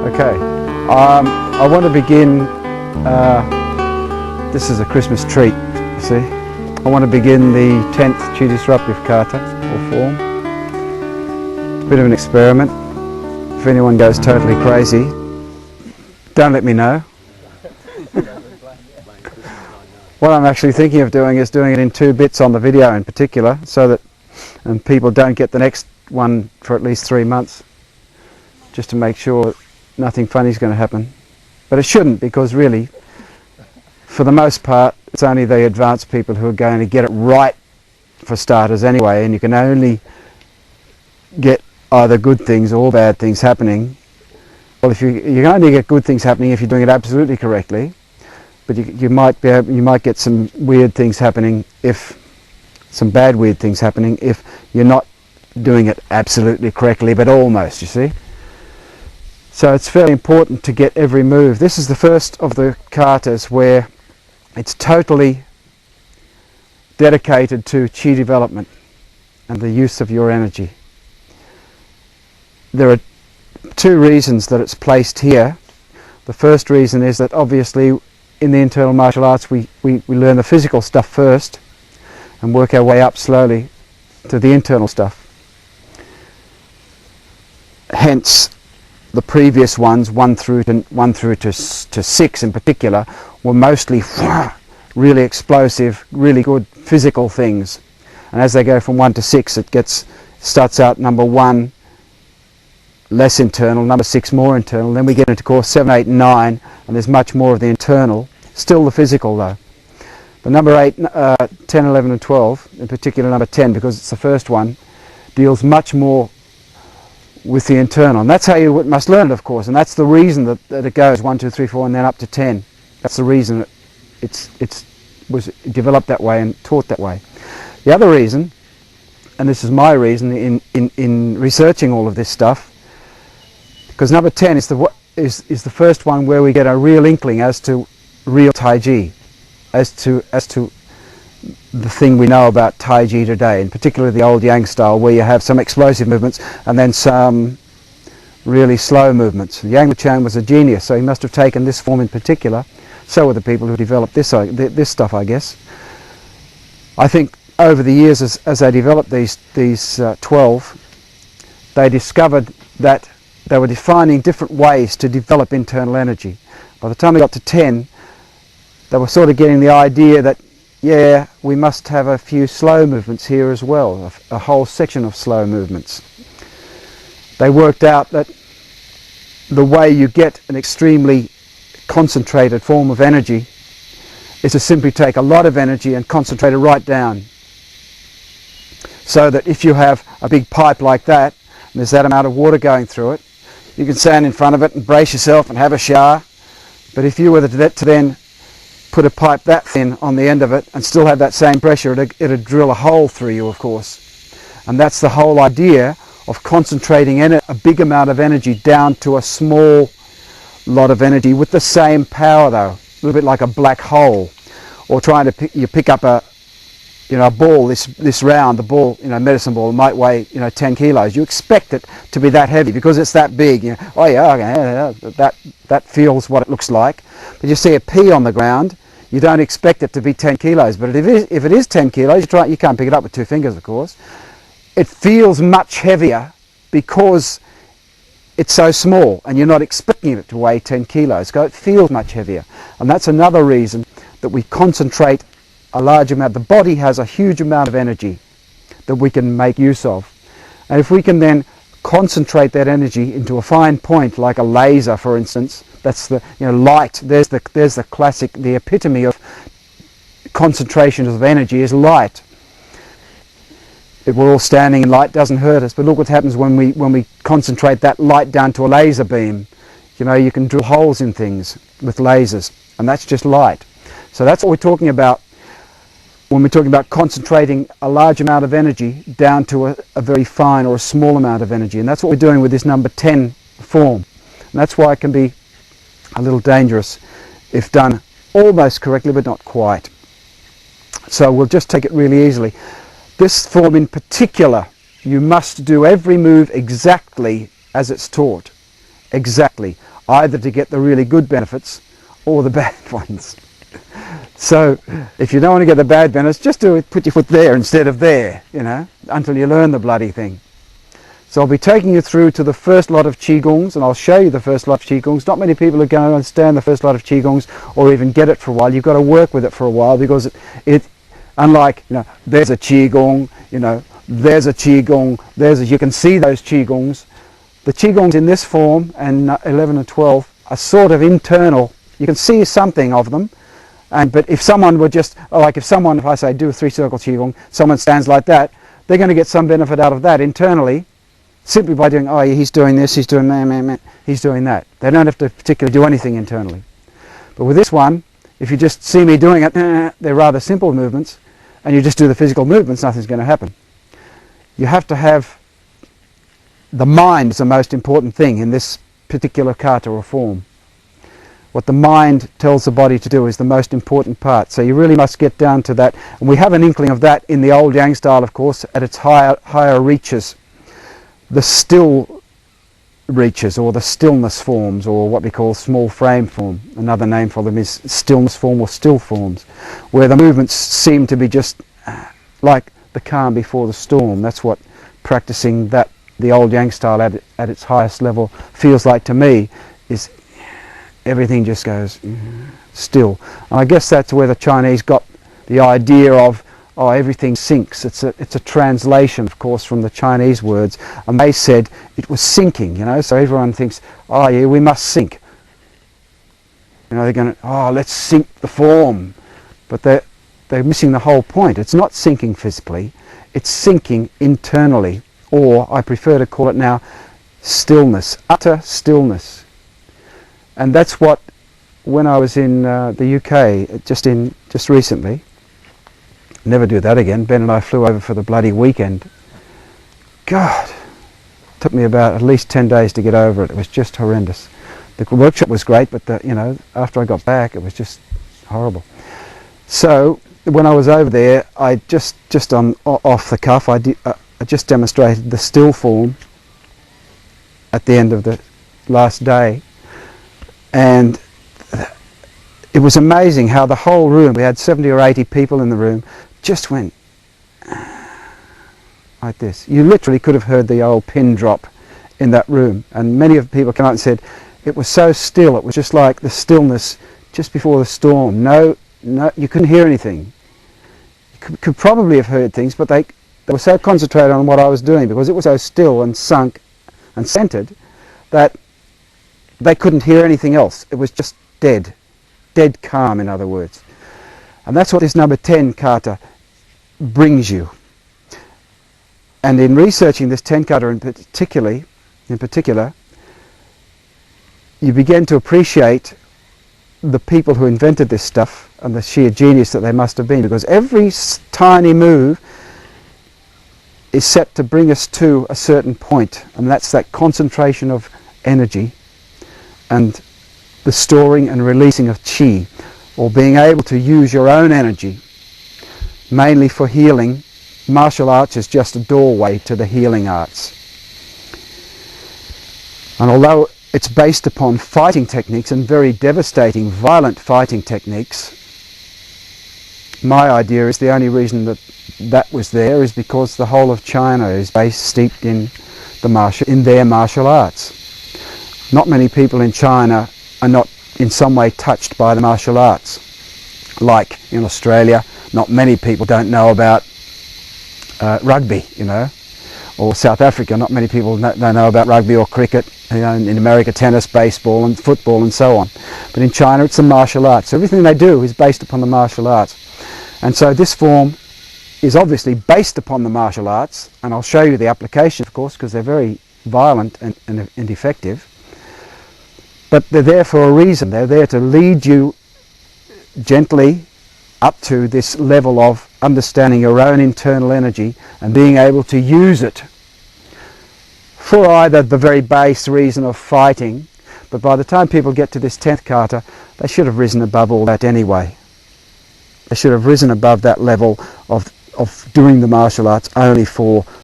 Okay, I want to begin, this is a Christmas treat, you see. I want to begin the 10th Disruptive kata, or form. It's a bit of an experiment. If anyone goes totally crazy, don't let me know. What I'm actually thinking of doing is doing it in 2 bits on the video in particular, so that people don't get the next one for at least 3 months, just to make sure nothing funny is going to happen. But it shouldn't, because really, for the most part, it's only the advanced people who are going to get it right for starters anyway, and you can only get either good things or bad things happening. Well, if you can only get good things happening if you're doing it absolutely correctly, but you might get some weird things happening, some bad weird things happening if you're not doing it absolutely correctly, but almost, you see. So it's fairly important to get every move. This is the first of the katas where it's totally dedicated to chi development and the use of your energy. There are 2 reasons that it's placed here. The first reason is that obviously in the internal martial arts we learn the physical stuff first and work our way up slowly to the internal stuff. Hence the previous ones, 1 through to 6 in particular, were mostly really explosive, really good physical things. And as they go from 1 to 6, it starts out number 1 less internal, number 6 more internal. Then we get into course 7, 8, and 9, and there's much more of the internal. Still the physical though. But number 8, 10, 11, and 12, in particular number 10, because it's the first one, deals much more with the internal, and that's how you must learn it, of course, and that's the reason that it goes 1, 2, 3, 4 and then up to 10. That's the reason it was developed that way and taught that way. The other reason, and this is my reason in researching all of this stuff, because number 10 is the first one where we get a real inkling as to real Taiji, as to the thing we know about Taiji today, in particular the old Yang style, where you have some explosive movements and then some really slow movements. Yang Chan was a genius, so he must have taken this form in particular. So were the people who developed this stuff, I guess. I think over the years, as they developed these 12, they discovered that they were defining different ways to develop internal energy. By the time they got to 10, they were sort of getting the idea that, yeah, we must have a few slow movements here as well, a whole section of slow movements. They worked out that the way you get an extremely concentrated form of energy is to simply take a lot of energy and concentrate it right down. So that if you have a big pipe like that, and there's that amount of water going through it, you can stand in front of it and brace yourself and have a shower. But if you were to then put a pipe that thin on the end of it and still have that same pressure, it'd drill a hole through you, of course. And that's the whole idea of concentrating a big amount of energy down to a small lot of energy with the same power, though. A little bit like a black hole, or trying to pick up a ball this round. The ball, medicine ball, might weigh 10 kilos. You expect it to be that heavy because it's that big. Oh yeah, okay, that feels what it looks like. But you see a pea on the ground, you don't expect it to be 10 kilos. But if it is 10 kilos, you can't pick it up with 2 fingers, of course. It feels much heavier because it's so small, and you're not expecting it to weigh 10 kilos. So it feels much heavier, and that's another reason that we concentrate a large amount. The body has a huge amount of energy that we can make use of, and if we can then concentrate that energy into a fine point, like a laser, for instance, that's the light. There's the classic, the epitome of concentration of energy is light. If we're all standing in light, doesn't hurt us, but look what happens when we concentrate that light down to a laser beam. You can drill holes in things with lasers, and that's just light. So that's what we're talking about when we're talking about concentrating a large amount of energy down to a very fine or a small amount of energy, and that's what we're doing with this number 10 form. And that's why it can be a little dangerous if done almost correctly, but not quite. So we'll just take it really easily. This form in particular, you must do every move exactly as it's taught. Exactly. either to get the really good benefits or the bad ones. So if you don't want to get the bad benefits, just put your foot there instead of there, you know, until you learn the bloody thing. So I'll be taking you through to the first lot of Qigongs, and I'll show you the first lot of Qigongs. Not many people are going to understand the first lot of Qigongs or even get it for a while. You've got to work with it for a while, because it unlike, you know, there's a Qigong, you know, there's a Qigong, you can see those Qigongs. The Qigongs in this form, and 11 and 12, are sort of internal. You can see something of them. But if someone were just, like if I say do a 3-circle Qigong, someone stands like that, they're going to get some benefit out of that internally, simply by doing, oh yeah, he's doing this, he's doing that, he's doing that. They don't have to particularly do anything internally. But with this one, if you just see me doing it, they're rather simple movements, and you just do the physical movements, nothing's going to happen. You have to have, the mind is the most important thing in this particular kata or form. What the mind tells the body to do is the most important part. So you really must get down to that. And we have an inkling of that in the old Yang style, of course, at its higher reaches. The still reaches, or the stillness forms, or what we call small frame form. Another name for them is stillness form or still forms, where the movements seem to be just like the calm before the storm. That's what practicing that, the old Yang style at its highest level, feels like to me. Is everything just goes still. And I guess that's where the Chinese got the idea of, oh, everything sinks. It's a translation, of course, from the Chinese words, and they said it was sinking, you know, so everyone thinks, oh yeah, we must sink. You know, they're going to, oh, let's sink the form. But they're missing the whole point. It's not sinking physically, it's sinking internally, or I prefer to call it now stillness, utter stillness. And that's what, when I was in the UK just recently, never do that again, Ben and I flew over for the bloody weekend. God, it took me about at least 10 days to get over it. It was just horrendous. The workshop was great, but you know, after I got back, it was just horrible. So when I was over there, I just off the cuff, I just demonstrated the still form at the end of the last day. And it was amazing how the whole room, we had 70 or 80 people in the room, just went like this. You literally could have heard the old pin drop in that room. And many of the people came out and said it was so still, it was just like the stillness just before the storm. No, you couldn't hear anything. You could probably have heard things, but they were so concentrated on what I was doing, because it was so still and sunk and centered, that they couldn't hear anything else. It was just dead calm, in other words. And that's what this number 10 kata brings you. And in researching this 10 kata in particular, you begin to appreciate the people who invented this stuff and the sheer genius that they must have been, because every tiny move is set to bring us to a certain point, and that's that concentration of energy and the storing and releasing of qi, or being able to use your own energy, mainly for healing. Martial arts is just a doorway to the healing arts. And although it's based upon fighting techniques, and very devastating, violent fighting techniques, my idea is the only reason that was there is because the whole of China is steeped in their martial arts. Not many people in China are not in some way touched by the martial arts. Like in Australia, not many people don't know about rugby, you know, or South Africa, not many people don't know about rugby or cricket. You know, in America, tennis, baseball and football and so on. But in China, it's the martial arts. Everything they do is based upon the martial arts. And so this form is obviously based upon the martial arts, and I'll show you the application, of course, because they're very violent and effective. But they're there for a reason. They're there to lead you gently up to this level of understanding your own internal energy and being able to use it for either the very base reason of fighting, but by the time people get to this 10th kata, they should have risen above all that anyway. They should have risen above that level of doing the martial arts only for